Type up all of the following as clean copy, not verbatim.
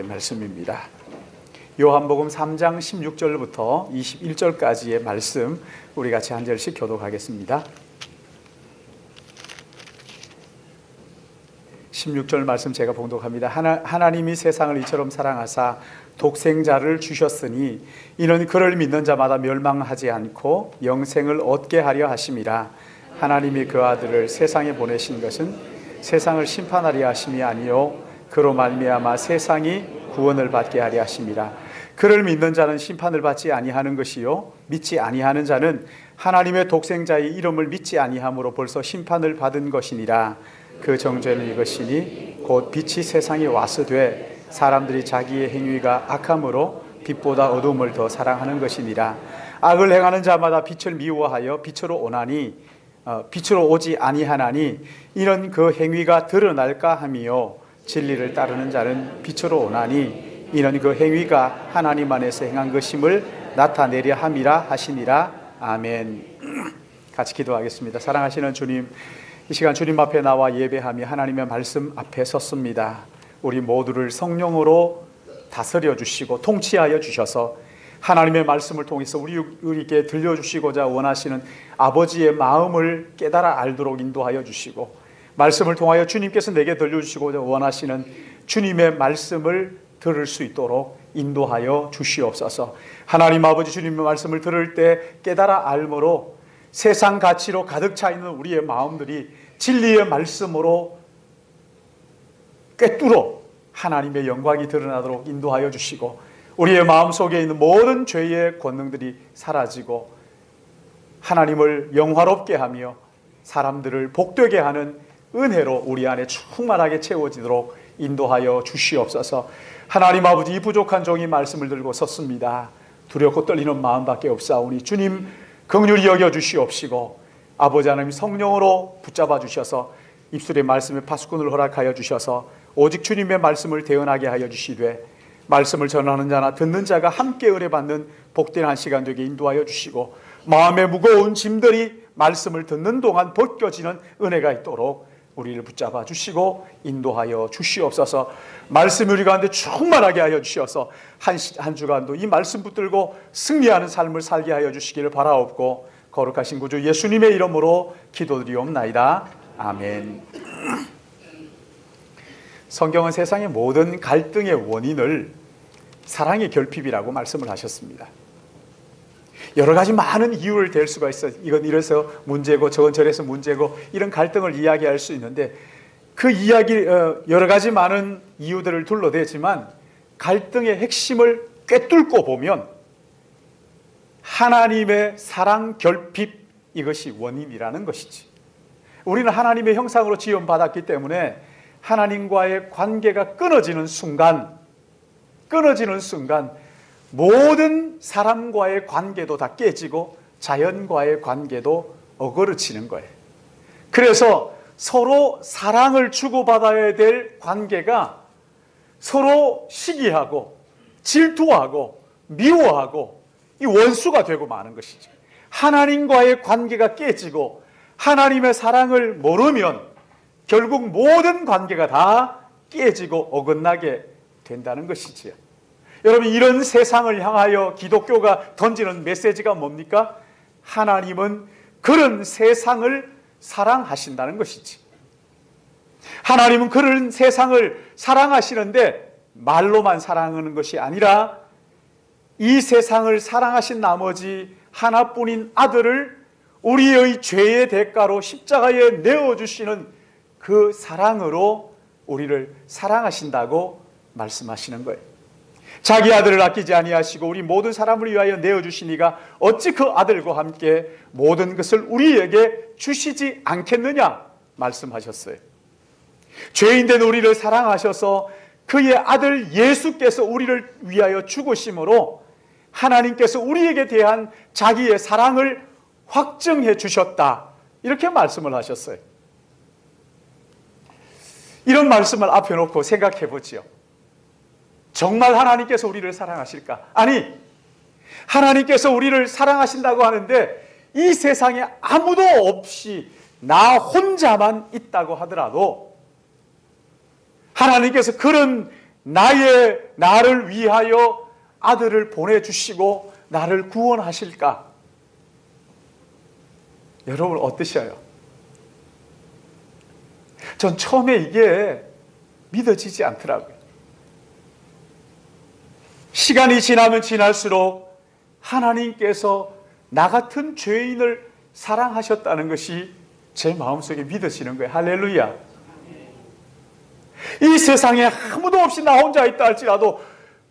말씀입니다. 요한복음 3장 16절부터 21절까지의 말씀 우리 같이 한 절씩 교독하겠습니다. 16절 말씀 제가 봉독합니다. 하나님이 세상을 이처럼 사랑하사 독생자를 주셨으니 이는 그를 믿는 자마다 멸망하지 않고 영생을 얻게 하려 하심이라. 하나님이 그 아들을 세상에 보내신 것은 세상을 심판하려 하심이 아니요 그로 말미암아 세상이 구원을 받게 하려 하심이라. 그를 믿는 자는 심판을 받지 아니하는 것이요 믿지 아니하는 자는 하나님의 독생자의 이름을 믿지 아니함으로 벌써 심판을 받은 것이니라. 그 정죄는 이것이니 곧 빛이 세상에 왔으되 사람들이 자기의 행위가 악함으로 빛보다 어두움을 더 사랑하는 것이니라. 악을 행하는 자마다 빛을 미워하여 빛으로 오지 아니하나니 이런 그 행위가 드러날까 함이요 진리를 따르는 자는 빛으로 오나니 이는 그 행위가 하나님 안에서 행한 것임을 나타내려 함이라 하시니라. 아멘. 같이 기도하겠습니다. 사랑하시는 주님, 이 시간 주님 앞에 나와 예배하며 하나님의 말씀 앞에 섰습니다. 우리 모두를 성령으로 다스려 주시고 통치하여 주셔서 하나님의 말씀을 통해서 우리에게 들려주시고자 원하시는 아버지의 마음을 깨달아 알도록 인도하여 주시고, 말씀을 통하여 주님께서 내게 들려주시고자 원하시는 주님의 말씀을 들을 수 있도록 인도하여 주시옵소서. 하나님 아버지, 주님의 말씀을 들을 때 깨달아 알므로 세상 가치로 가득 차 있는 우리의 마음들이 진리의 말씀으로 꿰뚫어 하나님의 영광이 드러나도록 인도하여 주시고, 우리의 마음속에 있는 모든 죄의 권능들이 사라지고 하나님을 영화롭게 하며 사람들을 복되게 하는 은혜로 우리 안에 충만하게 채워지도록 인도하여 주시옵소서. 하나님 아버지, 이 부족한 종이 말씀을 들고 섰습니다. 두렵고 떨리는 마음밖에 없사오니 주님 긍휼히 여겨 주시옵시고 아버지 하나님 성령으로 붙잡아 주셔서 입술의 말씀에 파수꾼을 허락하여 주셔서 오직 주님의 말씀을 대언하게 하여 주시되 말씀을 전하는 자나 듣는 자가 함께 은혜 받는 복된 한 시간 되게 인도하여 주시고 마음의 무거운 짐들이 말씀을 듣는 동안 벗겨지는 은혜가 있도록 우리를 붙잡아 주시고 인도하여 주시옵소서. 말씀이 우리 가운데 충만하게 하여 주셔서 한 주간도 이 말씀 붙들고 승리하는 삶을 살게 하여 주시기를 바라옵고 거룩하신 구주 예수님의 이름으로 기도드리옵나이다. 아멘. 성경은 세상의 모든 갈등의 원인을 사랑의 결핍이라고 말씀을 하셨습니다. 여러 가지 많은 이유를 댈 수가 있어요. 이건 이래서 문제고 저건 저래서 문제고 이런 갈등을 이야기할 수 있는데 그 이야기 여러 가지 많은 이유들을 둘러대지만 갈등의 핵심을 꿰뚫고 보면 하나님의 사랑 결핍, 이것이 원인이라는 것이지. 우리는 하나님의 형상으로 지음받았기 때문에 하나님과의 관계가 끊어지는 순간 모든 사람과의 관계도 다 깨지고 자연과의 관계도 어그러치는 거예요. 그래서 서로 사랑을 주고받아야 될 관계가 서로 시기하고 질투하고 미워하고 이 원수가 되고 마는 것이죠. 하나님과의 관계가 깨지고 하나님의 사랑을 모르면 결국 모든 관계가 다 깨지고 어긋나게 된다는 것이지요. 여러분, 이런 세상을 향하여 기독교가 던지는 메시지가 뭡니까? 하나님은 그런 세상을 사랑하신다는 것이지. 하나님은 그런 세상을 사랑하시는데 말로만 사랑하는 것이 아니라 이 세상을 사랑하신 나머지 하나뿐인 아들을 우리의 죄의 대가로 십자가에 내어주시는 그 사랑으로 우리를 사랑하신다고 말씀하시는 거예요. 자기 아들을 아끼지 아니하시고 우리 모든 사람을 위하여 내어주시니가 어찌 그 아들과 함께 모든 것을 우리에게 주시지 않겠느냐 말씀하셨어요. 죄인된 우리를 사랑하셔서 그의 아들 예수께서 우리를 위하여 죽으심으로 하나님께서 우리에게 대한 자기의 사랑을 확증해 주셨다, 이렇게 말씀을 하셨어요. 이런 말씀을 앞에 놓고 생각해 보지요. 정말 하나님께서 우리를 사랑하실까? 아니, 하나님께서 우리를 사랑하신다고 하는데 이 세상에 아무도 없이 나 혼자만 있다고 하더라도 하나님께서 그런 나를 위하여 아들을 보내주시고 나를 구원하실까? 여러분 어떠셔요? 전 처음에 이게 믿어지지 않더라고요. 시간이 지나면 지날수록 하나님께서 나 같은 죄인을 사랑하셨다는 것이 제 마음속에 믿어지는 거예요. 할렐루야. 이 세상에 아무도 없이 나 혼자 있다 할지라도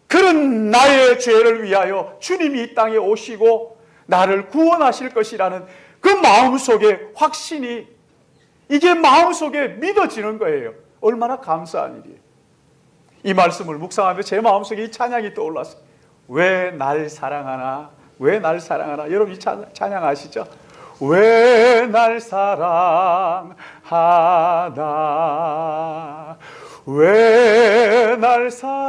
그런 나의 죄를 위하여 주님이 이 땅에 오시고 나를 구원하실 것이라는 그 마음속에 확신이, 이게 마음속에 믿어지는 거예요. 얼마나 감사한 일이에요. 이 말씀을 묵상하면서 제 마음속에 이 찬양이 떠올랐어요. 왜 날 사랑하나? 왜 날 사랑하나? 여러분 이 찬양 아시죠? 왜 날 사랑하나? 왜 날 사랑하나?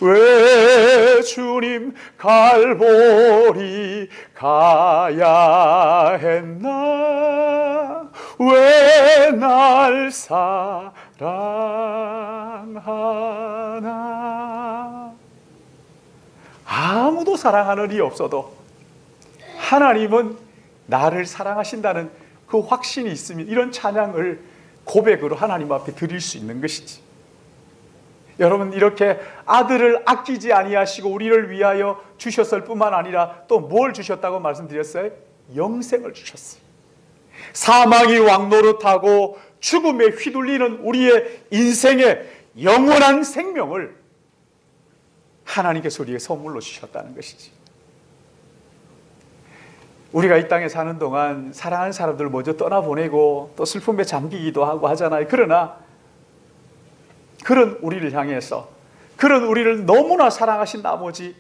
왜 주님 갈보리 가야 했나? 왜 날 사랑하나? 아무도 사랑하는 이 없어도 하나님은 나를 사랑하신다는 그 확신이 있으면 이런 찬양을 고백으로 하나님 앞에 드릴 수 있는 것이지. 여러분 이렇게 아들을 아끼지 아니하시고 우리를 위하여 주셨을 뿐만 아니라 또 뭘 주셨다고 말씀드렸어요? 영생을 주셨어요. 사망이 왕노릇하고 죽음에 휘둘리는 우리의 인생의 영원한 생명을 하나님께서 우리에게 선물로 주셨다는 것이지. 우리가 이 땅에 사는 동안 사랑하는 사람들을 먼저 떠나보내고 또 슬픔에 잠기기도 하고 하잖아요. 그러나 그런 우리를 향해서, 그런 우리를 너무나 사랑하신 나머지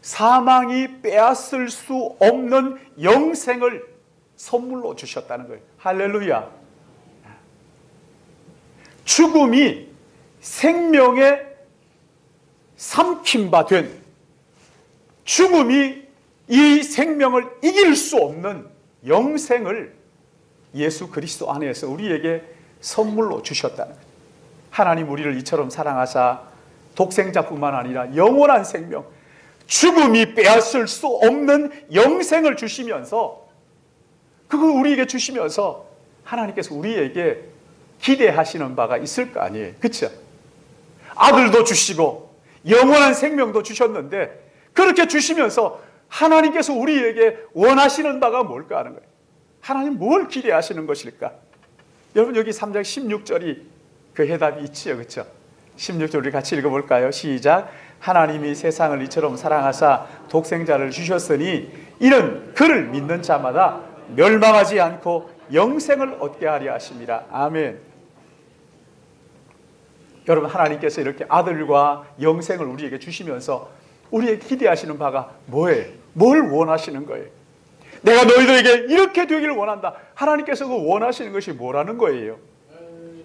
사망이 빼앗을 수 없는 영생을 선물로 주셨다는 거예요. 할렐루야. 죽음이 생명의 삼킨 바 된, 죽음이 이 생명을 이길 수 없는 영생을 예수 그리스도 안에서 우리에게 선물로 주셨다는 거예요. 하나님 우리를 이처럼 사랑하사 독생자뿐만 아니라 영원한 생명, 죽음이 빼앗을 수 없는 영생을 주시면서, 그걸 우리에게 주시면서 하나님께서 우리에게 기대하시는 바가 있을 거 아니에요. 그렇죠? 아들도 주시고 영원한 생명도 주셨는데 그렇게 주시면서 하나님께서 우리에게 원하시는 바가 뭘까 하는 거예요. 하나님 뭘 기대하시는 것일까? 여러분 여기 3장 16절이 그 해답이 있지요. 그렇죠? 16절 우리 같이 읽어볼까요? 시작. 하나님이 세상을 이처럼 사랑하사 독생자를 주셨으니 이는 그를 믿는 자마다 멸망하지 않고 영생을 얻게 하려 하심이라. 아멘. 여러분 하나님께서 이렇게 아들과 영생을 우리에게 주시면서 우리에게 기대하시는 바가 뭐예요? 뭘 원하시는 거예요? 내가 너희들에게 이렇게 되기를 원한다. 하나님께서 그 원하시는 것이 뭐라는 거예요?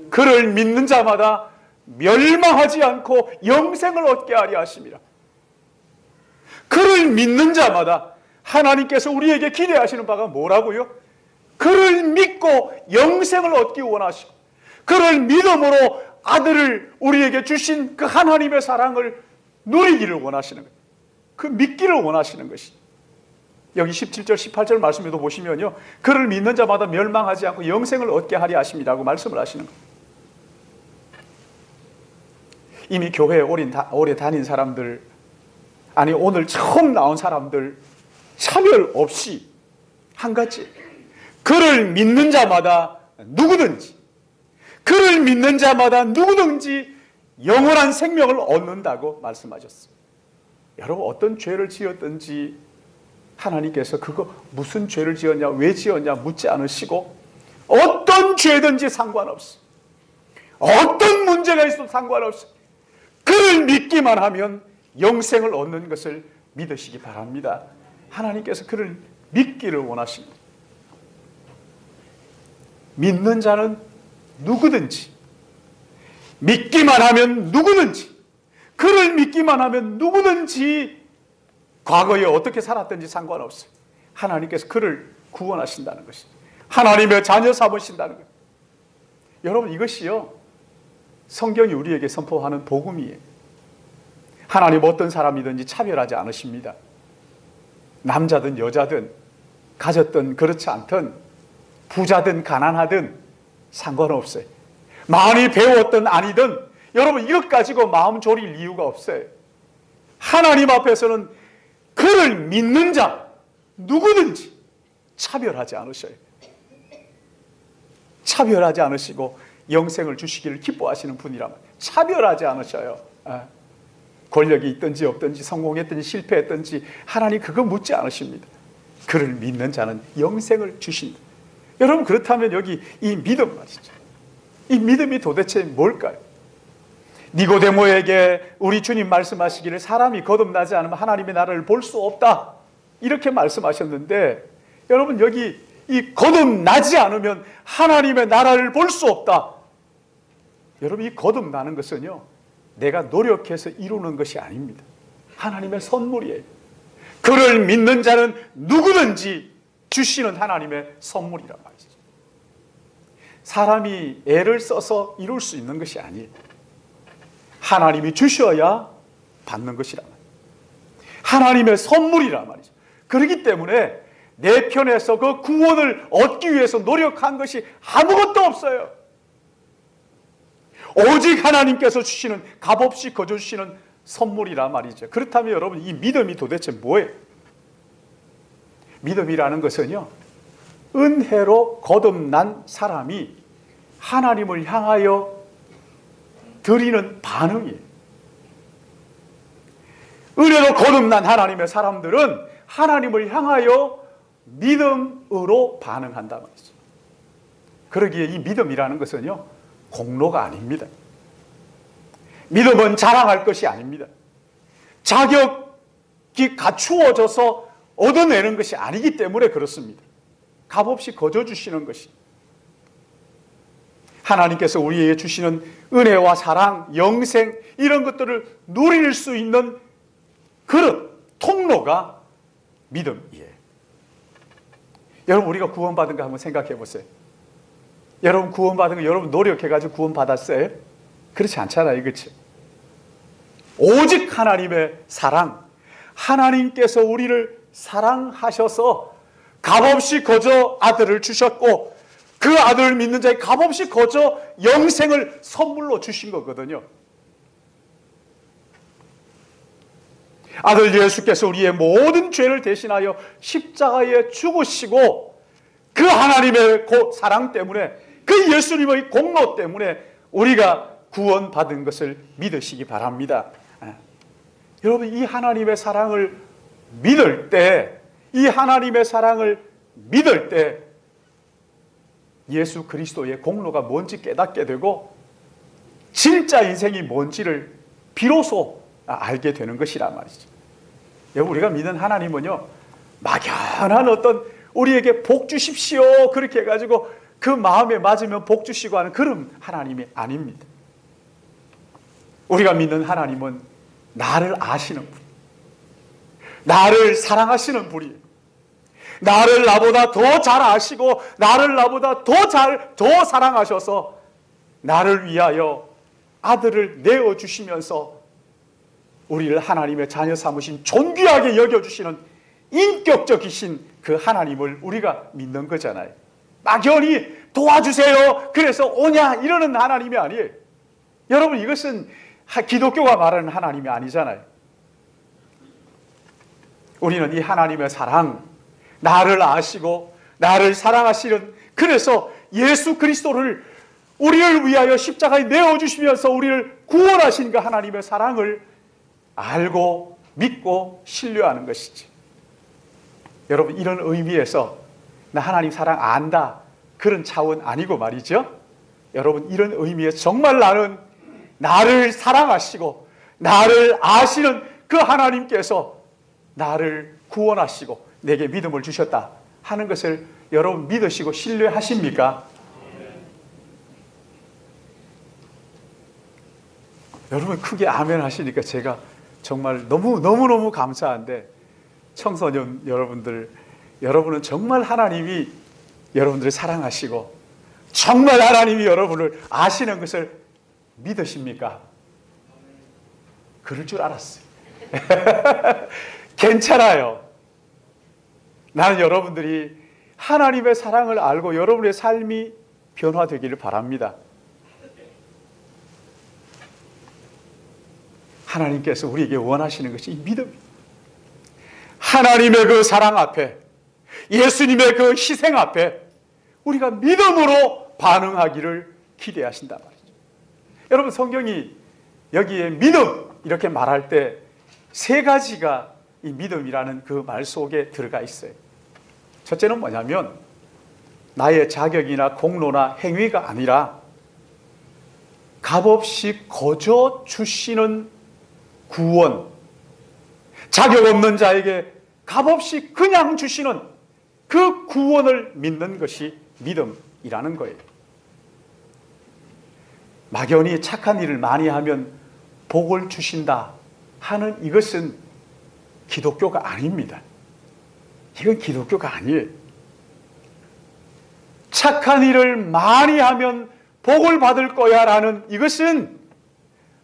그를 믿는 자마다 멸망하지 않고 영생을 얻게 하려 하심이라. 그를 믿는 자마다 하나님께서 우리에게 기대하시는 바가 뭐라고요? 그를 믿고 영생을 얻기 원하시고, 그를 믿음으로 아들을 우리에게 주신 그 하나님의 사랑을 누리기를 원하시는 거예요. 그 믿기를 원하시는 것이. 여기 17절 18절 말씀에도 보시면요, 그를 믿는 자마다 멸망하지 않고 영생을 얻게 하려 하심이라고 말씀을 하시는 거예요. 이미 교회에 오래 다닌 사람들, 아니 오늘 처음 나온 사람들 차별 없이 한 가지, 그를 믿는 자마다 누구든지, 그를 믿는 자마다 누구든지 영원한 생명을 얻는다고 말씀하셨어요. 여러분 어떤 죄를 지었든지 하나님께서 그거 무슨 죄를 지었냐, 왜 지었냐 묻지 않으시고, 어떤 죄든지 상관없어, 어떤 문제가 있어도 상관없어, 그를 믿기만 하면 영생을 얻는 것을 믿으시기 바랍니다. 하나님께서 그를 믿기를 원하십니다. 믿는 자는 누구든지, 믿기만 하면 누구든지, 그를 믿기만 하면 누구든지 과거에 어떻게 살았든지 상관없어요. 하나님께서 그를 구원하신다는 것입니다. 하나님의 자녀 삼으신다는 것. 여러분, 이것이요, 성경이 우리에게 선포하는 복음이에요. 하나님 어떤 사람이든지 차별하지 않으십니다. 남자든 여자든, 가졌든 그렇지 않든, 부자든 가난하든 상관없어요. 많이 배웠든 아니든 여러분, 이것 가지고 마음 졸일 이유가 없어요. 하나님 앞에서는 그를 믿는 자 누구든지 차별하지 않으셔요. 차별하지 않으시고 영생을 주시기를 기뻐하시는 분이라면 차별하지 않으셔요. 권력이 있든지 없든지, 성공했든지 실패했든지 하나님 그거 묻지 않으십니다. 그를 믿는 자는 영생을 주신다. 여러분, 그렇다면 여기 이 믿음 말이죠. 이 믿음이 도대체 뭘까요? 니고데모에게 우리 주님 말씀하시기를 사람이 거듭나지 않으면 하나님의 나라를 볼 수 없다, 이렇게 말씀하셨는데, 여러분, 여기 이 거듭나지 않으면 하나님의 나라를 볼 수 없다. 여러분, 이 거듭나는 것은요, 내가 노력해서 이루는 것이 아닙니다. 하나님의 선물이에요. 그를 믿는 자는 누구든지 주시는 하나님의 선물이란 말이죠. 사람이 애를 써서 이룰 수 있는 것이 아니에요. 하나님이 주셔야 받는 것이란 말이에요. 하나님의 선물이란 말이죠. 그렇기 때문에 내 편에서 그 구원을 얻기 위해서 노력한 것이 아무것도 없어요. 오직 하나님께서 주시는, 값없이 거저 주시는 선물이란 말이죠. 그렇다면 여러분, 이 믿음이 도대체 뭐예요? 믿음이라는 것은요, 은혜로 거듭난 사람이 하나님을 향하여 드리는 반응이에요. 은혜로 거듭난 하나님의 사람들은 하나님을 향하여 믿음으로 반응한단 말이죠. 그러기에 이 믿음이라는 것은요, 공로가 아닙니다. 믿음은 자랑할 것이 아닙니다. 자격이 갖추어져서 얻어내는 것이 아니기 때문에 그렇습니다. 값없이 거저 주시는 것이, 하나님께서 우리에게 주시는 은혜와 사랑, 영생, 이런 것들을 누릴 수 있는 그런 통로가 믿음이에요. 여러분, 우리가 구원받은 거 한번 생각해 보세요. 여러분, 구원받은 거 여러분 노력해가지고 구원받았어요? 그렇지 않잖아요. 그렇죠? 오직 하나님의 사랑, 하나님께서 우리를 사랑하셔서 값없이 거저 아들을 주셨고, 그 아들을 믿는 자에 값없이 거저 영생을 선물로 주신 거거든요. 아들 예수께서 우리의 모든 죄를 대신하여 십자가에 죽으시고, 그 하나님의 사랑 때문에, 그 예수님의 공로 때문에 우리가 구원받은 것을 믿으시기 바랍니다. 여러분, 이 하나님의 사랑을 믿을 때, 이 하나님의 사랑을 믿을 때 예수 그리스도의 공로가 뭔지 깨닫게 되고, 진짜 인생이 뭔지를 비로소 알게 되는 것이란 말이죠. 여러분, 우리가 믿는 하나님은요, 막연한 어떤 우리에게 복 주십시오 그렇게 해가지고 그 마음에 맞으면 복 주시고 하는 그런 하나님이 아닙니다. 우리가 믿는 하나님은 나를 아시는 분, 나를 사랑하시는 분이에요. 나를 나보다 더 잘 아시고, 나를 나보다 더 사랑하셔서 나를 위하여 아들을 내어주시면서 우리를 하나님의 자녀 삼으신, 존귀하게 여겨주시는 인격적이신 그 하나님을 우리가 믿는 거잖아요. 막연히 도와주세요 그래서 오냐 이러는 하나님이 아니에요. 여러분, 이것은 기독교가 말하는 하나님이 아니잖아요. 우리는 이 하나님의 사랑, 나를 아시고 나를 사랑하시는, 그래서 예수 그리스도를 우리를 위하여 십자가에 내어주시면서 우리를 구원하신 그 하나님의 사랑을 알고 믿고 신뢰하는 것이지. 여러분, 이런 의미에서 나 하나님 사랑 안다 그런 차원 아니고 말이죠. 여러분, 이런 의미에서 정말 나를 사랑하시고 나를 아시는 그 하나님께서 나를 구원하시고 내게 믿음을 주셨다 하는 것을 여러분 믿으시고 신뢰하십니까? 여러분, 크게 아멘 하시니까 제가 정말 너무너무 감사한데, 청소년 여러분들, 여러분은 정말 하나님이 여러분들을 사랑하시고 정말 하나님이 여러분을 아시는 것을 믿으십니까? 그럴 줄 알았어요. 괜찮아요. 나는 여러분들이 하나님의 사랑을 알고 여러분의 삶이 변화되기를 바랍니다. 하나님께서 우리에게 원하시는 것이 믿음입니다. 하나님의 그 사랑 앞에, 예수님의 그 희생 앞에 우리가 믿음으로 반응하기를 기대하신단 말이죠. 여러분, 성경이 여기에 믿음 이렇게 말할 때 세 가지가 이 믿음이라는 그 말 속에 들어가 있어요. 첫째는 뭐냐면 나의 자격이나 공로나 행위가 아니라 값없이 거저 주시는 구원, 자격 없는 자에게 값없이 그냥 주시는 그 구원을 믿는 것이 믿음이라는 거예요. 막연히 착한 일을 많이 하면 복을 주신다 하는 이것은 기독교가 아닙니다. 이건 기독교가 아니에요. 착한 일을 많이 하면 복을 받을 거야 라는 이것은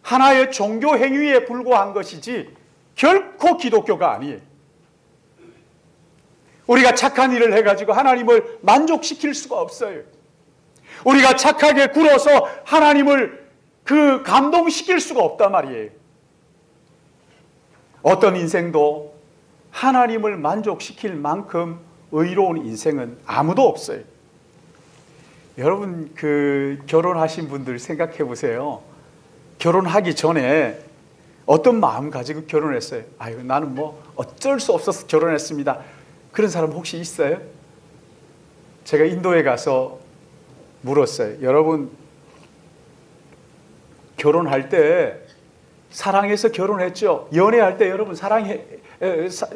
하나의 종교 행위에 불과한 것이지 결코 기독교가 아니에요. 우리가 착한 일을 해가지고 하나님을 만족시킬 수가 없어요. 우리가 착하게 굴어서 하나님을 그 감동시킬 수가 없단 말이에요. 어떤 인생도 하나님을 만족시킬 만큼 의로운 인생은 아무도 없어요. 여러분, 그 결혼하신 분들 생각해 보세요. 결혼하기 전에 어떤 마음 가지고 결혼했어요? 아유, 나는 뭐 어쩔 수 없어서 결혼했습니다. 그런 사람 혹시 있어요? 제가 인도에 가서 물었어요. 여러분, 결혼할 때 사랑해서 결혼했죠? 연애할 때 여러분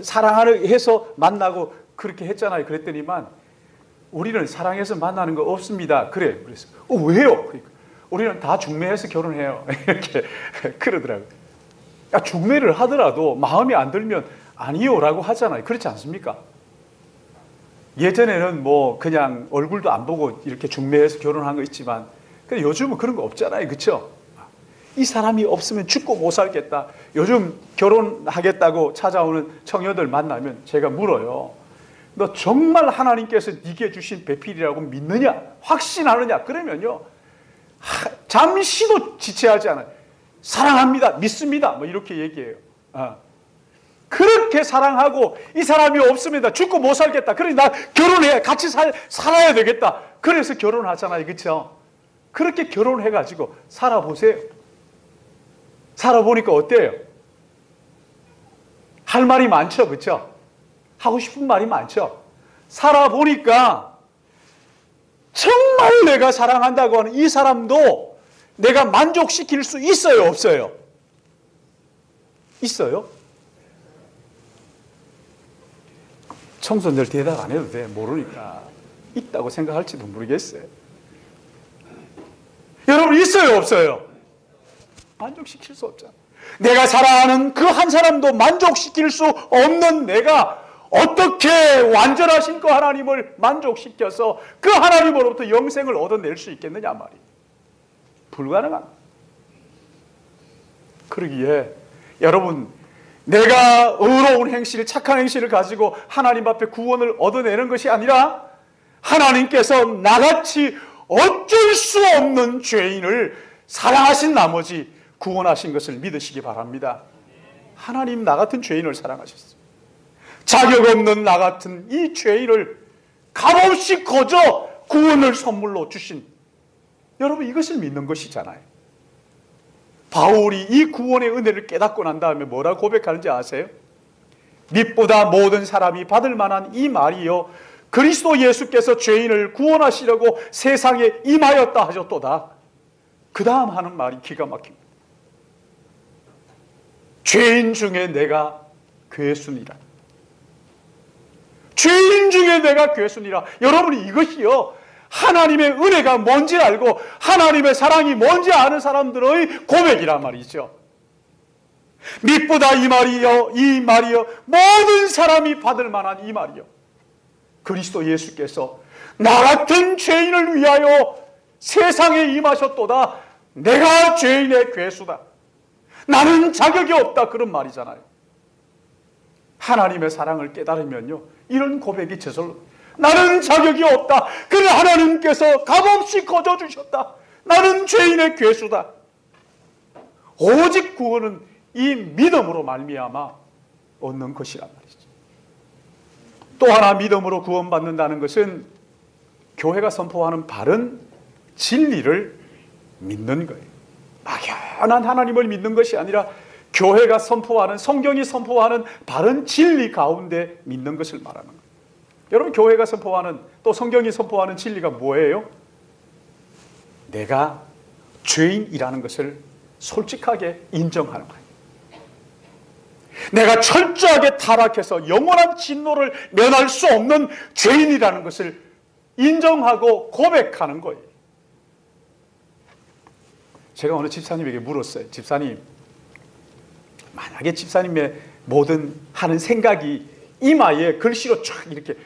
사랑해서 만나고 그렇게 했잖아요. 그랬더니만 우리는 사랑해서 만나는 거 없습니다. 그래요. 그래서 왜요? 그러니까 우리는 다 중매해서 결혼해요. 이렇게 그러더라고요. 중매를 하더라도 마음에 안 들면 아니요라고 하잖아요. 그렇지 않습니까? 예전에는 뭐 그냥 얼굴도 안 보고 이렇게 중매해서 결혼한 거 있지만 근데 요즘은 그런 거 없잖아요. 그렇죠? 이 사람이 없으면 죽고 못 살겠다. 요즘 결혼하겠다고 찾아오는 청년들 만나면 제가 물어요. 너 정말 하나님께서 네게 주신 배필이라고 믿느냐? 확신하느냐? 그러면요, 잠시도 지체하지 않아요. 사랑합니다. 믿습니다. 뭐 이렇게 얘기해요. 그렇게 사랑하고 이 사람이 없으면 나 죽고 못 살겠다. 그러니 나 결혼해. 같이 살아야 되겠다. 그래서 결혼하잖아요. 그렇죠? 그렇게 결혼해가지고 살아보세요. 살아보니까 어때요? 할 말이 많죠. 그렇죠? 하고 싶은 말이 많죠. 살아보니까 정말 내가 사랑한다고 하는 이 사람도 내가 만족시킬 수 있어요? 없어요? 있어요? 청소년들 대답 안 해도 돼. 모르니까. 있다고 생각할지도 모르겠어요. 여러분, 있어요? 없어요? 만족시킬 수 없잖아. 내가 사랑하는 그 한 사람도 만족시킬 수 없는 내가 어떻게 완전하신 그 하나님을 만족시켜서 그 하나님으로부터 영생을 얻어낼 수 있겠느냐 말이에요. 불가능한. 그러기에 여러분, 내가 의로운 행실, 착한 행실을 가지고 하나님 앞에 구원을 얻어내는 것이 아니라 하나님께서 나같이 어쩔 수 없는 죄인을 사랑하신 나머지 구원하신 것을 믿으시기 바랍니다. 하나님 나 같은 죄인을 사랑하셨어요. 자격 없는 나 같은 이 죄인을 값없이 거저 구원을 선물로 주신, 여러분, 이것을 믿는 것이잖아요. 바울이 이 구원의 은혜를 깨닫고 난 다음에 뭐라고 고백하는지 아세요? 빛보다 모든 사람이 받을 만한 이 말이요, 그리스도 예수께서 죄인을 구원하시려고 세상에 임하였다 하셨도다. 그 다음 하는 말이 기가 막힙니다. 죄인 중에 내가 괴순이라. 죄인 중에 내가 괴순이라. 여러분이 이것이요, 하나님의 은혜가 뭔지 알고 하나님의 사랑이 뭔지 아는 사람들의 고백이란 말이죠. 빛보다 이 말이요 모든 사람이 받을 만한 이 말이요, 그리스도 예수께서 나 같은 죄인을 위하여 세상에 임하셨도다. 내가 죄인의 괴수다. 나는 자격이 없다. 그런 말이잖아요. 하나님의 사랑을 깨달으면요, 이런 고백이 저절로, 나는 자격이 없다. 그러나 하나님께서 값없이 거저 주셨다. 나는 죄인의 괴수다. 오직 구원은 이 믿음으로 말미암아 얻는 것이란 말이죠. 또 하나 믿음으로 구원받는다는 것은 교회가 선포하는 바른 진리를 믿는 거예요. 막연한 하나님을 믿는 것이 아니라 교회가 선포하는, 성경이 선포하는 바른 진리 가운데 믿는 것을 말하는 거예요. 여러분, 교회가 선포하는, 또 성경이 선포하는 진리가 뭐예요? 내가 죄인이라는 것을 솔직하게 인정하는 거예요. 내가 철저하게 타락해서 영원한 진노를 면할 수 없는 죄인이라는 것을 인정하고 고백하는 거예요. 제가 어느 집사님에게 물었어요. 집사님, 만약에 집사님의 모든 하는 생각이 이마에 글씨로 쫙 이렇게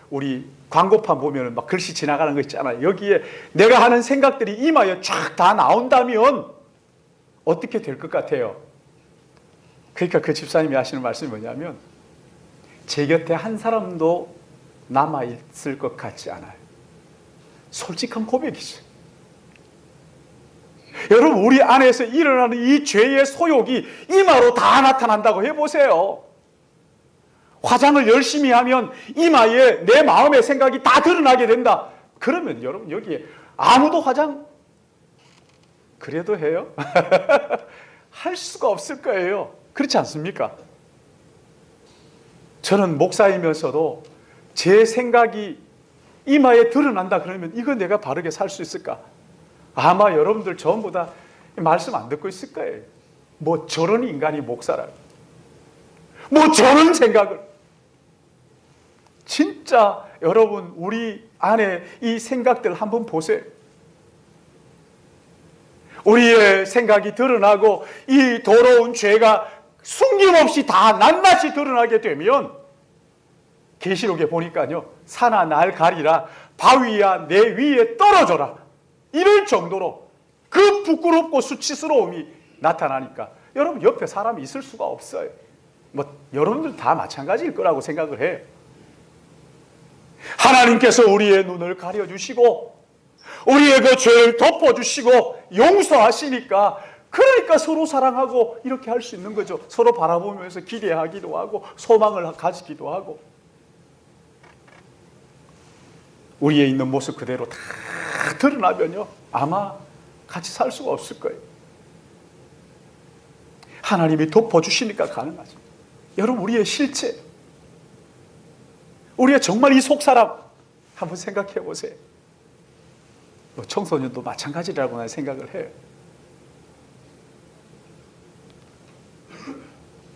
우리 광고판 보면 막 글씨 지나가는 거 있잖아요. 여기에 내가 하는 생각들이 이마에 쫙 다 나온다면 어떻게 될 것 같아요? 그러니까 그 집사님이 하시는 말씀이 뭐냐면, 제 곁에 한 사람도 남아있을 것 같지 않아요. 솔직한 고백이죠. 여러분, 우리 안에서 일어나는 이 죄의 소욕이 이마로 다 나타난다고 해보세요. 화장을 열심히 하면 이마에 내 마음의 생각이 다 드러나게 된다. 그러면 여러분, 여기에 아무도 화장 그래도 해요? 할 수가 없을 거예요. 그렇지 않습니까? 저는 목사이면서도 제 생각이 이마에 드러난다 그러면 이거 내가 바르게 살 수 있을까? 아마 여러분들 전부 다 말씀 안 듣고 있을 거예요. 뭐 저런 인간이 목사라고, 뭐 저런 생각을. 진짜 여러분, 우리 안에 이 생각들 한번 보세요. 우리의 생각이 드러나고 이 더러운 죄가 숨김없이 다 낱낱이 드러나게 되면, 계시록에 보니까요, 산아 날 가리라, 바위야 내 위에 떨어져라, 이럴 정도로 그 부끄럽고 수치스러움이 나타나니까 여러분, 옆에 사람이 있을 수가 없어요. 뭐 여러분들 다 마찬가지일 거라고 생각을 해요. 하나님께서 우리의 눈을 가려주시고 우리의 그 죄를 덮어주시고 용서하시니까, 그러니까 서로 사랑하고 이렇게 할 수 있는 거죠. 서로 바라보면서 기대하기도 하고 소망을 가지기도 하고. 우리의 있는 모습 그대로 다 드러나면요, 아마 같이 살 수가 없을 거예요. 하나님이 덮어주시니까 가능하죠. 여러분, 우리의 실체, 우리의 정말 이 속사람 한번 생각해 보세요. 청소년도 마찬가지라고 난 생각을 해요.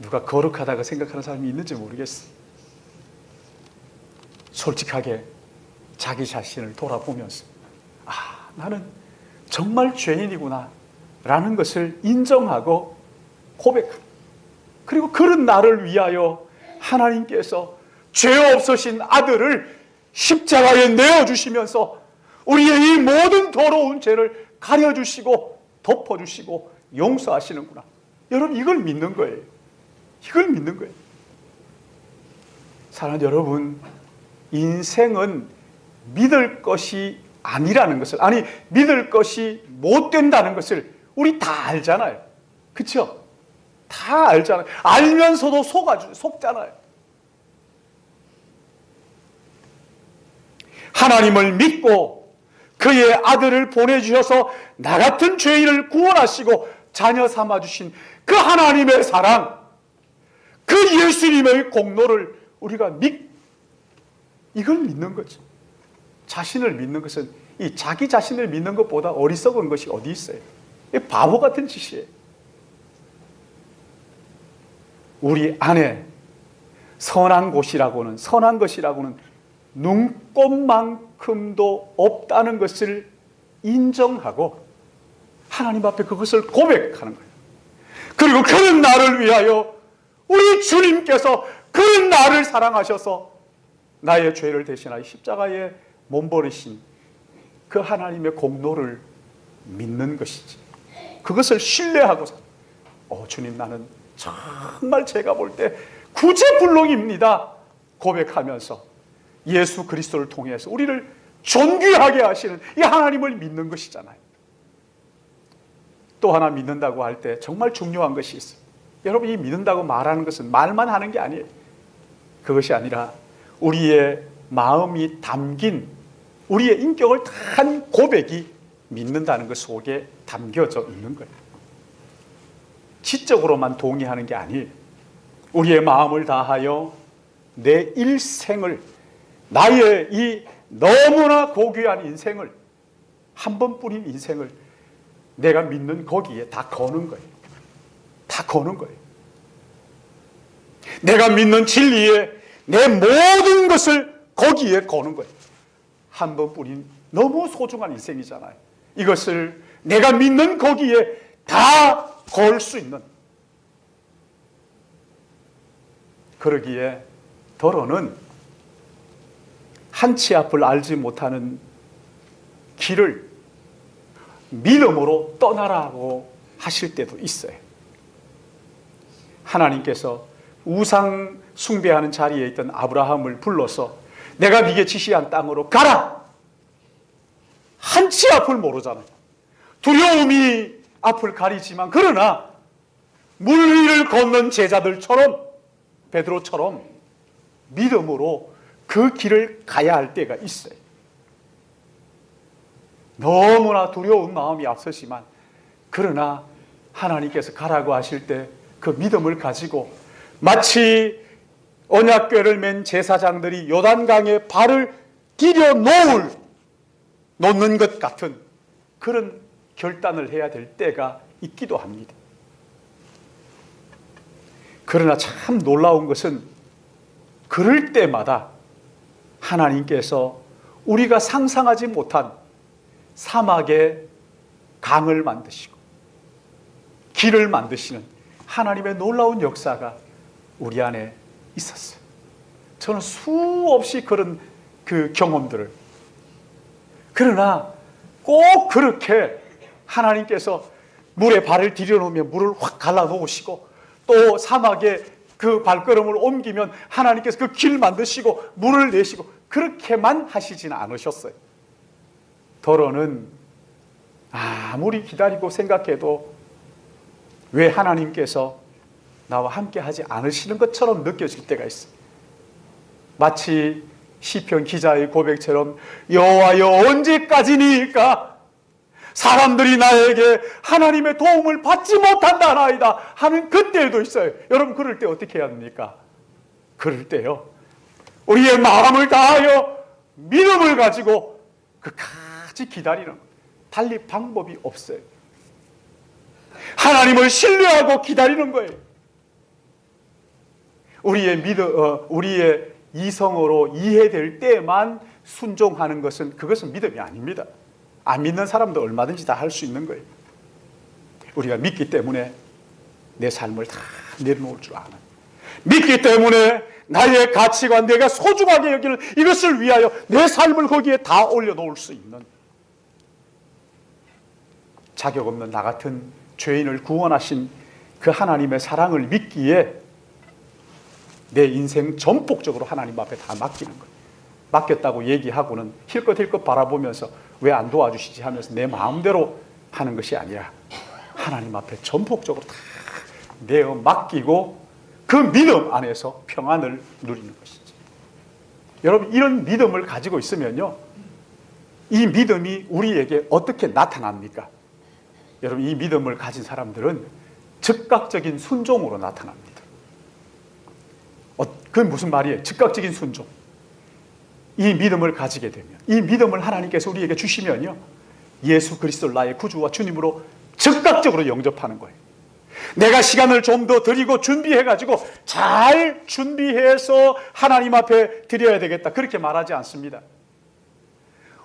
누가 거룩하다고 생각하는 사람이 있는지 모르겠어. 솔직하게 자기 자신을 돌아보면서, 아, 나는 정말 죄인이구나 라는 것을 인정하고 고백하고, 그리고 그런 나를 위하여 하나님께서 죄 없으신 아들을 십자가에 내어주시면서 우리의 이 모든 더러운 죄를 가려주시고 덮어주시고 용서하시는구나. 여러분, 이걸 믿는 거예요. 이걸 믿는 거예요. 사랑하는 여러분, 인생은 믿을 것이 아니라는 것을, 아니 믿을 것이 못 된다는 것을 우리 다 알잖아요. 그렇죠? 다 알잖아요. 알면서도 속잖아요. 하나님을 믿고 그의 아들을 보내주셔서 나 같은 죄인을 구원하시고 자녀 삼아주신 그 하나님의 사랑, 그 예수님의 공로를 우리가 이걸 믿는 거죠. 자신을 믿는 것은, 이 자기 자신을 믿는 것보다 어리석은 것이 어디 있어요? 이 바보 같은 짓이에요. 우리 안에 선한 것이라고는 눈꼽만큼도 없다는 것을 인정하고 하나님 앞에 그것을 고백하는 거예요. 그리고 그런 나를 위하여 우리 주님께서 그런 나를 사랑하셔서 나의 죄를 대신하여 십자가에 몸버리신 그 하나님의 공로를 믿는 것이지. 그것을 신뢰하고 주님, 나는 정말 제가 볼 때 구제불능입니다 고백하면서 예수 그리스도를 통해서 우리를 존귀하게 하시는 이 하나님을 믿는 것이잖아요. 또 하나 믿는다고 할 때 정말 중요한 것이 있어요. 여러분, 이 믿는다고 말하는 것은 말만 하는 게 아니에요. 그것이 아니라 우리의 마음이 담긴, 우리의 인격을 다한 고백이 믿는다는 것 속에 담겨져 있는 거예요. 지적으로만 동의하는 게 아니에요. 우리의 마음을 다하여 내 일생을, 나의 이 너무나 고귀한 인생을, 한 번뿐인 인생을 내가 믿는 거기에 다 거는 거예요. 다 거는 거예요. 내가 믿는 진리에 내 모든 것을 거기에 거는 거예요. 한 번뿐인 너무 소중한 인생이잖아요. 이것을 내가 믿는 거기에 다 걸 수 있는. 그러기에 더러는 한치 앞을 알지 못하는 길을 믿음으로 떠나라고 하실 때도 있어요. 하나님께서 우상 숭배하는 자리에 있던 아브라함을 불러서 내가 네게 지시한 땅으로 가라! 한치 앞을 모르잖아요. 두려움이 앞을 가리지만, 그러나 물 위를 걷는 제자들처럼, 베드로처럼 믿음으로 그 길을 가야 할 때가 있어요. 너무나 두려운 마음이 앞서지만, 그러나 하나님께서 가라고 하실 때 그 믿음을 가지고 마치 언약궤를 맨 제사장들이 요단강에 발을 디뎌 놓는 것 같은 그런 결단을 해야 될 때가 있기도 합니다. 그러나 참 놀라운 것은 그럴 때마다 하나님께서 우리가 상상하지 못한 사막에 강을 만드시고 길을 만드시는 하나님의 놀라운 역사가 우리 안에 있었어요. 저는 수없이 그런 그 경험들을, 그러나 꼭 그렇게 하나님께서 물에 발을 들여놓으면 물을 확 갈라놓으시고, 또 사막에 그 발걸음을 옮기면 하나님께서 그 길 만드시고 물을 내시고, 그렇게만 하시지는 않으셨어요. 더러는 아무리 기다리고 생각해도 왜 하나님께서 나와 함께 하지 않으시는 것처럼 느껴질 때가 있어요. 마치 시편 기자의 고백처럼 여호와여 언제까지니까 사람들이 나에게 하나님의 도움을 받지 못한다나이다 하는 그때도 있어요. 여러분, 그럴 때 어떻게 해야 합니까? 그럴 때요, 우리의 마음을 다하여 믿음을 가지고 끝까지 기다리는 것. 달리 방법이 없어요. 하나님을 신뢰하고 기다리는 거예요. 우리의 이성으로 이해될 때만 순종하는 것은, 그것은 믿음이 아닙니다. 안 믿는 사람도 얼마든지 다 할 수 있는 거예요. 우리가 믿기 때문에 내 삶을 다 내려놓을 줄 아는, 믿기 때문에 나의 가치관, 내가 소중하게 여기는 이것을 위하여 내 삶을 거기에 다 올려놓을 수 있는, 자격 없는 나 같은 죄인을 구원하신 그 하나님의 사랑을 믿기에 내 인생 전폭적으로 하나님 앞에 다 맡기는 거예요. 맡겼다고 얘기하고는 힐끗힐끗 바라보면서 왜 안 도와주시지 하면서 내 마음대로 하는 것이 아니라 하나님 앞에 전폭적으로 다 내어 맡기고 그 믿음 안에서 평안을 누리는 것이죠. 여러분, 이런 믿음을 가지고 있으면요, 이 믿음이 우리에게 어떻게 나타납니까? 여러분, 이 믿음을 가진 사람들은 즉각적인 순종으로 나타납니다. 그게 무슨 말이에요? 즉각적인 순종. 이 믿음을 가지게 되면, 이 믿음을 하나님께서 우리에게 주시면요, 예수 그리스도를 나의 구주와 주님으로 즉각적으로 영접하는 거예요. 내가 시간을 좀 더 드리고 준비해가지고 잘 준비해서 하나님 앞에 드려야 되겠다, 그렇게 말하지 않습니다.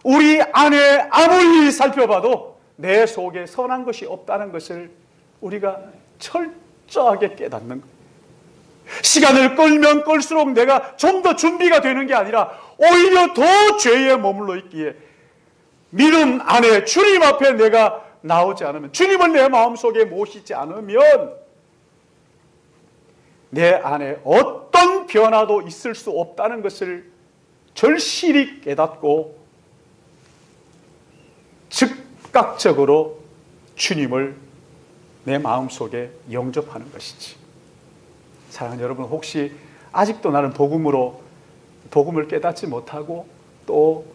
우리 안에 아무리 살펴봐도 내 속에 선한 것이 없다는 것을 우리가 철저하게 깨닫는 거예요. 시간을 끌면 끌수록 내가 좀 더 준비가 되는 게 아니라 오히려 더 죄에 머물러 있기에 믿음 안에 주님 앞에 내가 나오지 않으면, 주님을 내 마음속에 모시지 않으면 내 안에 어떤 변화도 있을 수 없다는 것을 절실히 깨닫고 즉각적으로 주님을 내 마음속에 영접하는 것이지. 사랑하는 여러분, 혹시 아직도 나는 복음을 깨닫지 못하고 또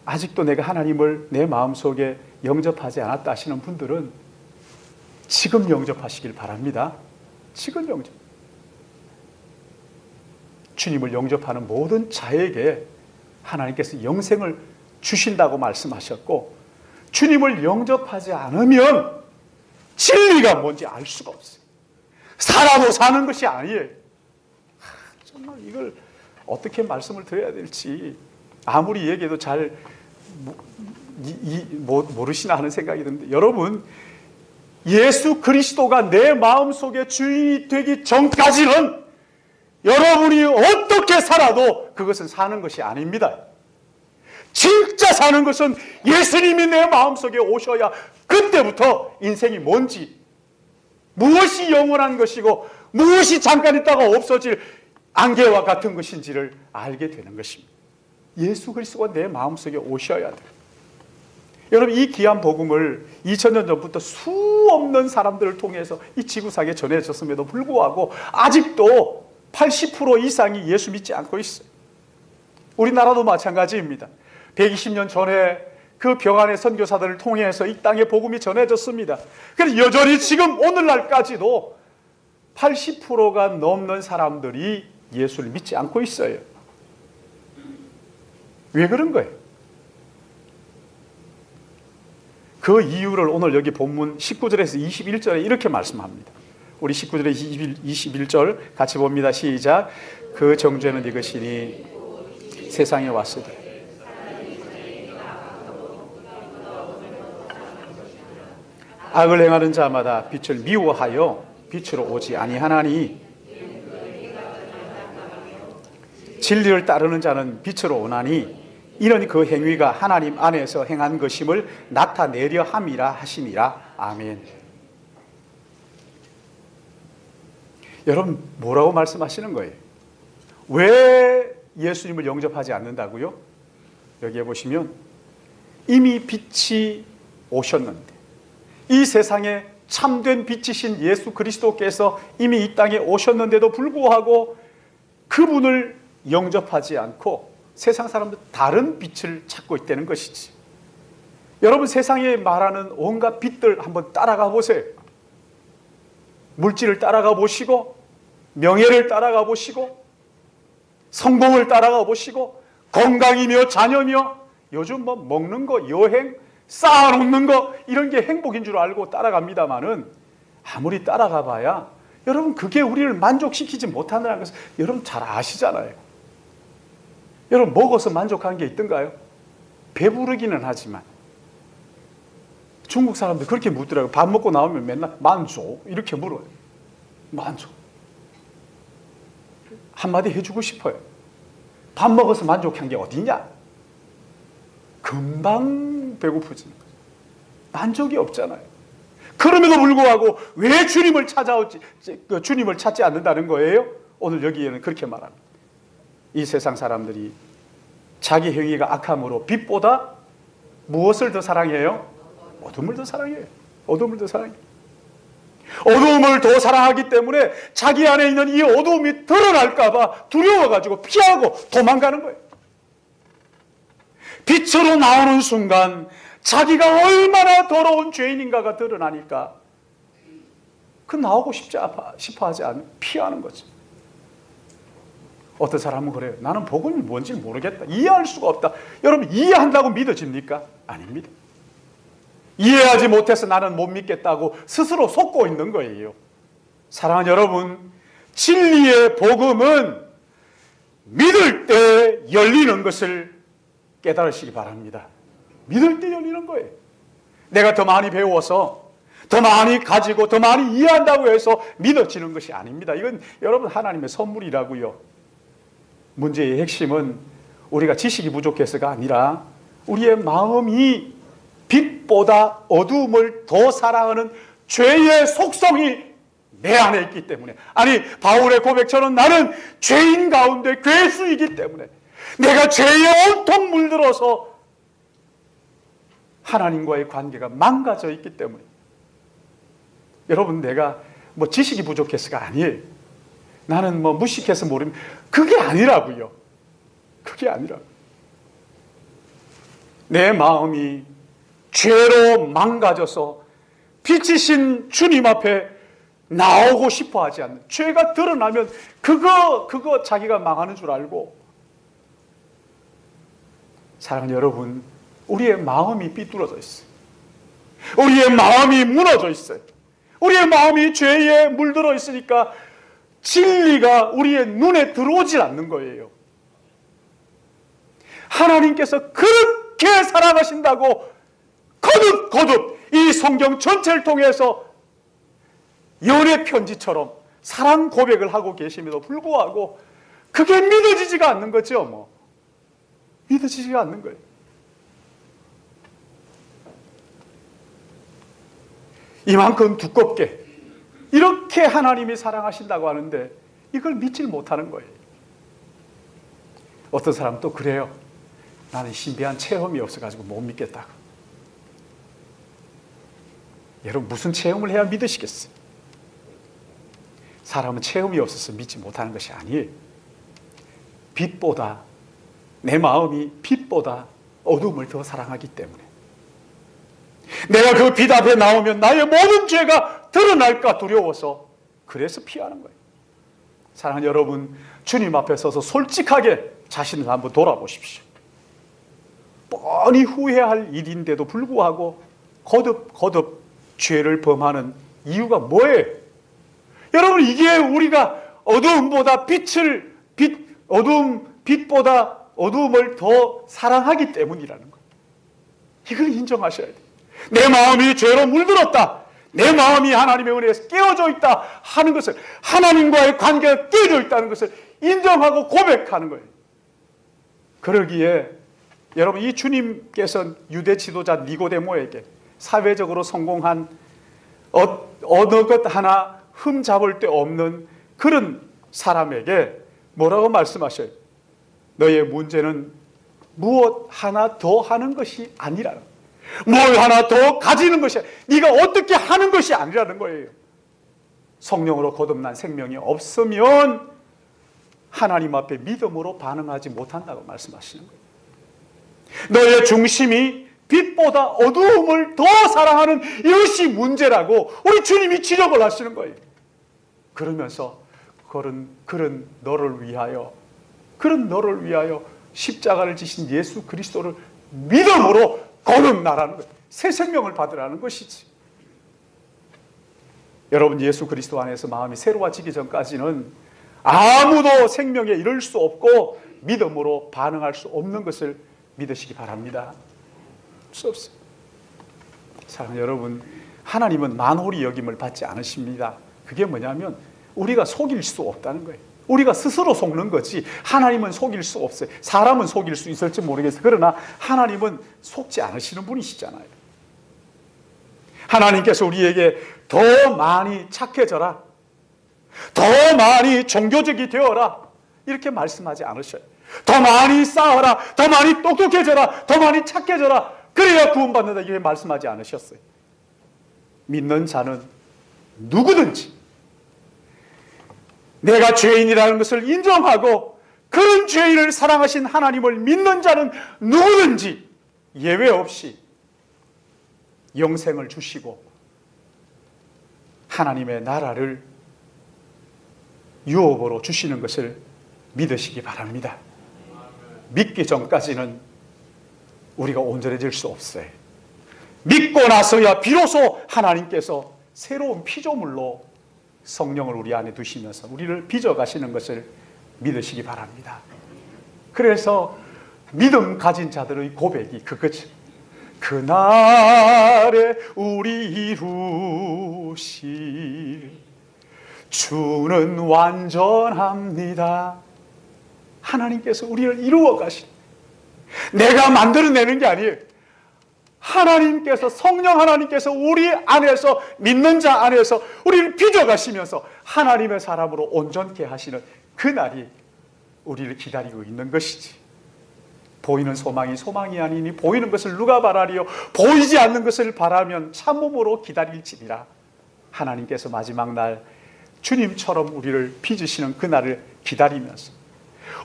아직도 내가 하나님을 내 마음속에 영접하지 않았다 하시는 분들은 지금 영접하시길 바랍니다. 지금 영접. 주님을 영접하는 모든 자에게 하나님께서 영생을 주신다고 말씀하셨고, 주님을 영접하지 않으면 진리가 뭔지 알 수가 없어요. 살아도 사는 것이 아니에요. 정말 이걸 어떻게 말씀을 드려야 될지 아무리 얘기해도 잘 모르시나 하는 생각이 드는데, 여러분, 예수 그리스도가 내 마음속에 주인이 되기 전까지는 여러분이 어떻게 살아도 그것은 사는 것이 아닙니다. 진짜 사는 것은 예수님이 내 마음속에 오셔야 그때부터 인생이 뭔지, 무엇이 영원한 것이고 무엇이 잠깐 있다가 없어질 안개와 같은 것인지를 알게 되는 것입니다. 예수 그리스도가 내 마음속에 오셔야 돼요. 여러분, 이 귀한 복음을 2000년 전부터 수없는 사람들을 통해서 이 지구상에 전해졌음에도 불구하고 아직도 80% 이상이 예수 믿지 않고 있어요. 우리나라도 마찬가지입니다. 120년 전에 그 병안의 선교사들을 통해서 이 땅에 복음이 전해졌습니다. 그래서 여전히 지금 오늘날까지도 80%가 넘는 사람들이 예수를 믿지 않고 있어요. 왜 그런 거예요? 그 이유를 오늘 여기 본문 19절에서 21절에 이렇게 말씀합니다. 우리 19절에 21절 같이 봅니다. 시작. 그 정죄는 이것이니 세상에 왔으되 악을 행하는 자마다 빛을 미워하여 빛으로 오지 아니하나니 진리를 따르는 자는 빛으로 오나니 이는 그 행위가 하나님 안에서 행한 것임을 나타내려 함이라 하시니라. 아멘. 여러분, 뭐라고 말씀하시는 거예요? 왜 예수님을 영접하지 않는다고요? 여기에 보시면 이미 빛이 오셨는데, 이 세상에 참된 빛이신 예수 그리스도께서 이미 이 땅에 오셨는데도 불구하고 그분을 영접하지 않고 세상 사람들 다른 빛을 찾고 있다는 것이지. 여러분, 세상에 말하는 온갖 빛들 한번 따라가 보세요. 물질을 따라가 보시고, 명예를 따라가 보시고, 성공을 따라가 보시고, 건강이며 자녀며, 요즘 뭐 먹는 거, 여행, 쌓아놓는 거, 이런 게 행복인 줄 알고 따라갑니다마는 아무리 따라가 봐야 여러분 그게 우리를 만족시키지 못한다는 것을 여러분 잘 아시잖아요. 여러분, 먹어서 만족한 게 있던가요? 배부르기는 하지만. 중국 사람들 그렇게 묻더라고요. 밥 먹고 나오면 맨날 만족 이렇게 물어요. 만족. 한마디 해주고 싶어요. 밥 먹어서 만족한 게 어디냐? 금방 배고프지는 거죠. 만족이 없잖아요. 그럼에도 불구하고 왜 주님을 주님을 찾지 않는다는 거예요? 오늘 여기에는 그렇게 말합니다. 이 세상 사람들이 자기 행위가 악함으로 빛보다 무엇을 더 사랑해요? 어둠을 더 사랑해요. 어둠을 더 사랑해요. 어두움을 더 사랑하기 때문에 자기 안에 있는 이 어두움이 드러날까 봐 두려워가지고 피하고 도망가는 거예요. 빛으로 나오는 순간 자기가 얼마나 더러운 죄인인가가 드러나니까 그 나오고 싶어 하지 않는, 피하는 거죠. 어떤 사람은 그래요. 나는 복음이 뭔지 모르겠다. 이해할 수가 없다. 여러분, 이해한다고 믿어집니까? 아닙니다. 이해하지 못해서 나는 못 믿겠다고 스스로 속고 있는 거예요. 사랑하는 여러분, 진리의 복음은 믿을 때 열리는 것을 깨달으시기 바랍니다. 믿을 때 열리는 거예요. 내가 더 많이 배워서, 더 많이 가지고, 더 많이 이해한다고 해서 믿어지는 것이 아닙니다. 이건 여러분 하나님의 선물이라고요. 문제의 핵심은 우리가 지식이 부족해서가 아니라 우리의 마음이 빛보다 어두움을 더 사랑하는 죄의 속성이 내 안에 있기 때문에, 아니 바울의 고백처럼 나는 죄인 가운데 괴수이기 때문에, 내가 죄에 온통 물들어서 하나님과의 관계가 망가져 있기 때문에. 여러분, 내가 뭐 지식이 부족해서가 아니에요. 나는 뭐 무식해서 모르면, 그게 아니라고요. 그게 아니라 내 마음이 죄로 망가져서 빛이신 주님 앞에 나오고 싶어 하지 않는, 죄가 드러나면 그거 자기가 망하는 줄 알고. 사랑하는 여러분, 우리의 마음이 삐뚤어져 있어요. 우리의 마음이 무너져 있어요. 우리의 마음이 죄에 물들어 있으니까 진리가 우리의 눈에 들어오질 않는 거예요. 하나님께서 그렇게 사랑하신다고 거듭 이 성경 전체를 통해서 연애 편지처럼 사랑 고백을 하고 계심에도 불구하고 그게 믿어지지가 않는 거죠. 뭐 믿어지지가 않는 거예요. 이만큼 두껍게 이렇게 하나님이 사랑하신다고 하는데 이걸 믿질 못하는 거예요. 어떤 사람은 또 그래요. 나는 신비한 체험이 없어가지고 못 믿겠다고. 여러분, 무슨 체험을 해야 믿으시겠어요? 사람은 체험이 없어서 믿지 못하는 것이 아니에요. 빛보다, 내 마음이 빛보다 어둠을 더 사랑하기 때문에, 내가 그 빛 앞에 나오면 나의 모든 죄가 드러날까 두려워서 그래서 피하는 거예요. 사랑하는 여러분, 주님 앞에 서서 솔직하게 자신을 한번 돌아보십시오. 뻔히 후회할 일인데도 불구하고 거듭 죄를 범하는 이유가 뭐예요? 여러분, 이게 우리가 빛보다 어두움을 더 사랑하기 때문이라는 거예요. 이걸 인정하셔야 돼요. 내 마음이 죄로 물들었다, 내 마음이 하나님의 은혜에서 깨어져 있다 하는 것을, 하나님과의 관계가 깨어져 있다는 것을 인정하고 고백하는 거예요. 그러기에 여러분, 이 주님께서는 유대 지도자 니고데모에게, 사회적으로 성공한 어느 것 하나 흠잡을 데 없는 그런 사람에게 뭐라고 말씀하셔요? 너의 문제는 무엇 하나 더 하는 것이 아니라는, 뭘 하나 더 가지는 것이, 네가 어떻게 하는 것이 아니라는 거예요. 성령으로 거듭난 생명이 없으면 하나님 앞에 믿음으로 반응하지 못한다고 말씀하시는 거예요. 너의 중심이 빛보다 어두움을 더 사랑하는 이것이 문제라고 우리 주님이 지적을 하시는 거예요. 그러면서 그런 너를 위하여 십자가를 지신 예수 그리스도를 믿음으로 거듭나라는 거예요. 새 생명을 받으라는 것이지. 여러분, 예수 그리스도 안에서 마음이 새로워지기 전까지는 아무도 생명에 이를 수 없고 믿음으로 반응할 수 없는 것을 믿으시기 바랍니다. 수 없어요. 사랑하는 여러분, 하나님은 만홀히 여김을 받지 않으십니다. 그게 뭐냐면 우리가 속일 수 없다는 거예요. 우리가 스스로 속는 거지 하나님은 속일 수 없어요. 사람은 속일 수 있을지 모르겠어요. 그러나 하나님은 속지 않으시는 분이시잖아요. 하나님께서 우리에게 더 많이 착해져라, 더 많이 종교적이 되어라, 이렇게 말씀하지 않으셔요. 더 많이 쌓아라, 더 많이 똑똑해져라, 더 많이 착해져라, 그래야 구원받는다, 이렇게 말씀하지 않으셨어요. 믿는 자는 누구든지 내가 죄인이라는 것을 인정하고 그런 죄인을 사랑하신 하나님을 믿는 자는 누구든지 예외 없이 영생을 주시고 하나님의 나라를 유업으로 주시는 것을 믿으시기 바랍니다. 믿기 전까지는 우리가 온전해질 수 없어요. 믿고 나서야 비로소 하나님께서 새로운 피조물로 성령을 우리 안에 두시면서 우리를 빚어가시는 것을 믿으시기 바랍니다. 그래서 믿음 가진 자들의 고백이 그거죠. 그날에 우리 이루실 주는 완전합니다. 하나님께서 우리를 이루어 가신, 내가 만들어내는 게 아니에요. 하나님께서, 성령 하나님께서 우리 안에서, 믿는 자 안에서 우리를 빚어가시면서 하나님의 사람으로 온전케 하시는 그날이 우리를 기다리고 있는 것이지. 보이는 소망이 소망이 아니니 보이는 것을 누가 바라리요? 보이지 않는 것을 바라면 참음으로 기다릴지니라. 하나님께서 마지막 날 주님처럼 우리를 빚으시는 그날을 기다리면서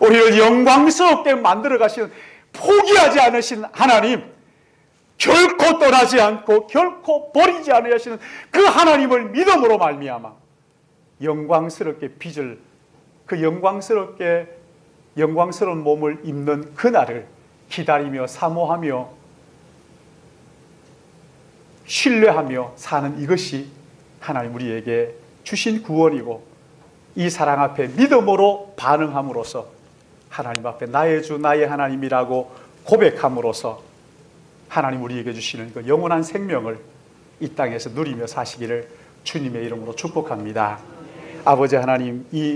우리를 영광스럽게 만들어 가시는, 포기하지 않으신 하나님, 결코 떠나지 않고 결코 버리지 않으시는 그 하나님을 믿음으로 말미암아 영광스럽게 빚을, 그 영광스러운 몸을 입는 그날을 기다리며 사모하며 신뢰하며 사는 이것이 하나님 우리에게 주신 구원이고, 이 사랑 앞에 믿음으로 반응함으로써 하나님 앞에 나의 주 나의 하나님이라고 고백함으로써 하나님 우리에게 주시는 그 영원한 생명을 이 땅에서 누리며 사시기를 주님의 이름으로 축복합니다. 아버지 하나님, 이